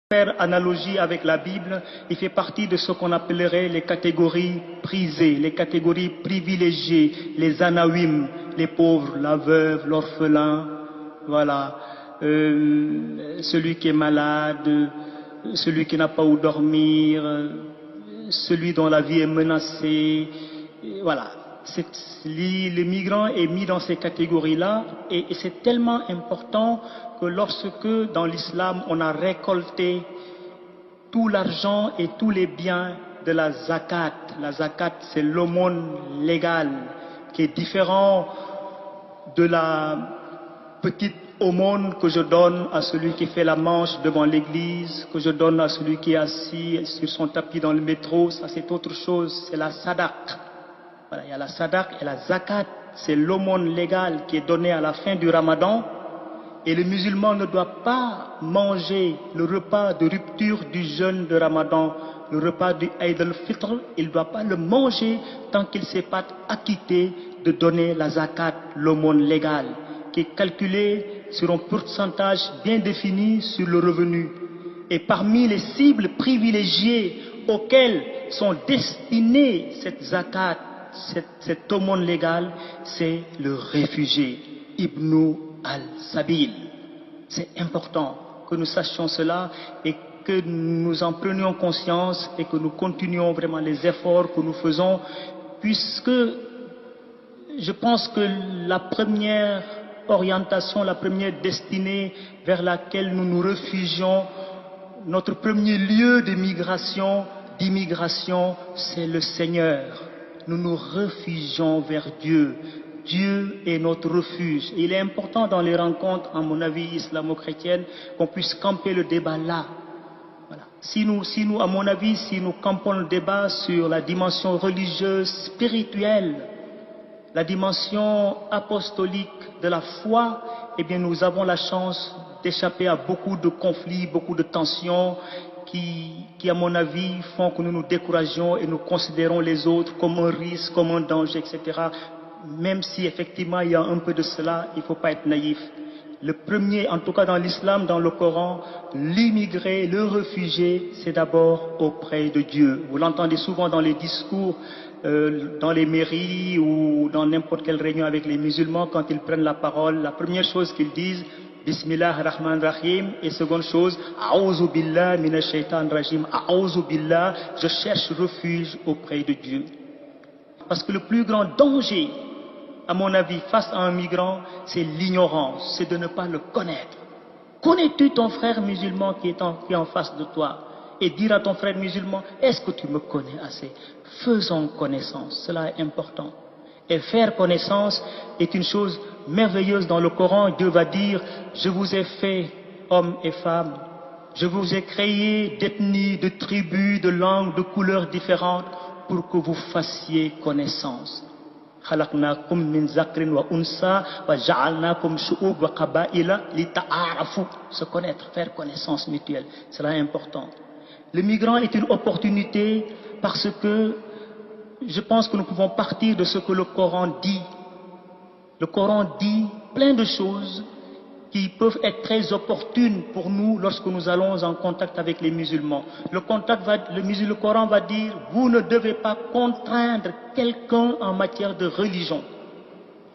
Faire analogie avec la Bible, il fait partie de ce qu'on appellerait les catégories prisées, les catégories privilégiées, les anawim, les pauvres, la veuve, l'orphelin, voilà, celui qui est malade, celui qui n'a pas où dormir, celui dont la vie est menacée, voilà. Le migrant est mis dans ces catégories-là et c'est tellement important que lorsque dans l'islam on a récolté tout l'argent et tous les biens de la zakat c'est l'aumône légale qui est différent de la petite aumône que je donne à celui qui fait la manche devant l'église, que je donne à celui qui est assis sur son tapis dans le métro, ça c'est autre chose, c'est la sadaq. Voilà, il y a la sadaq et la zakat, c'est l'aumône légale qui est donnée à la fin du ramadan. Et le musulman ne doit pas manger le repas de rupture du jeûne de ramadan, le repas du Eid al-Fitr, il ne doit pas le manger tant qu'il ne s'est pas acquitté de donner la zakat, l'aumône légale, qui est calculée sur un pourcentage bien défini sur le revenu. Et parmi les cibles privilégiées auxquelles sont destinées cette zakat, cette aumône légale, c'est le réfugié, Ibn al-Sabil. C'est important que nous sachions cela et que nous en prenions conscience et que nous continuions vraiment les efforts que nous faisons, puisque je pense que la première orientation, la première destinée vers laquelle nous nous réfugions, notre premier lieu de migration, d'immigration, c'est le Seigneur. Nous nous réfugions vers Dieu. Dieu est notre refuge. Il est important dans les rencontres, à mon avis, islamo-chrétiennes, qu'on puisse camper le débat là. Voilà. Si nous, à mon avis, si nous campons le débat sur la dimension religieuse, spirituelle, la dimension apostolique de la foi, eh bien, nous avons la chance d'échapper à beaucoup de conflits, beaucoup de tensions, qui, à mon avis, font que nous nous décourageons et nous considérons les autres comme un risque, comme un danger, etc. Même si effectivement il y a un peu de cela, il ne faut pas être naïf. Le premier, en tout cas dans l'islam, dans le Coran, l'immigré, le réfugié, c'est d'abord auprès de Dieu. Vous l'entendez souvent dans les discours, dans les mairies ou dans n'importe quelle réunion avec les musulmans, quand ils prennent la parole, la première chose qu'ils disent, Bismillah ar-Rahman ar-Rahim, et seconde chose, A'ouzou billah minash shaitan rajim, A'ouzou billah, je cherche refuge auprès de Dieu. Parce que le plus grand danger, à mon avis, face à un migrant, c'est l'ignorance, c'est de ne pas le connaître. Connais-tu ton frère musulman qui est en face de toi? Et dire à ton frère musulman, est-ce que tu me connais assez? Faisons connaissance, cela est important. Et faire connaissance est une chose merveilleuse dans le Coran. Dieu va dire, je vous ai fait hommes et femmes, je vous ai créé d'ethnies, de tribus, de langues, de couleurs différentes pour que vous fassiez connaissance. Se connaître, faire connaissance mutuelle, cela est important. Le migrant est une opportunité parce que je pense que nous pouvons partir de ce que le Coran dit. Le Coran dit plein de choses qui peuvent être très opportunes pour nous lorsque nous allons en contact avec les musulmans. Le Coran va dire, vous ne devez pas contraindre quelqu'un en matière de religion.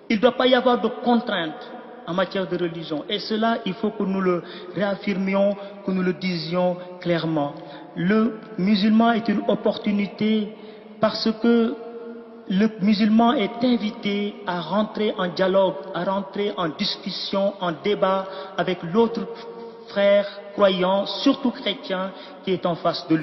Il ne doit pas y avoir de contrainte en matière de religion. Et cela, il faut que nous le réaffirmions, que nous le disions clairement. Le musulman est une opportunité parce que le musulman est invité à rentrer en dialogue, à rentrer en discussion, en débat avec l'autre frère croyant, surtout chrétien, qui est en face de lui.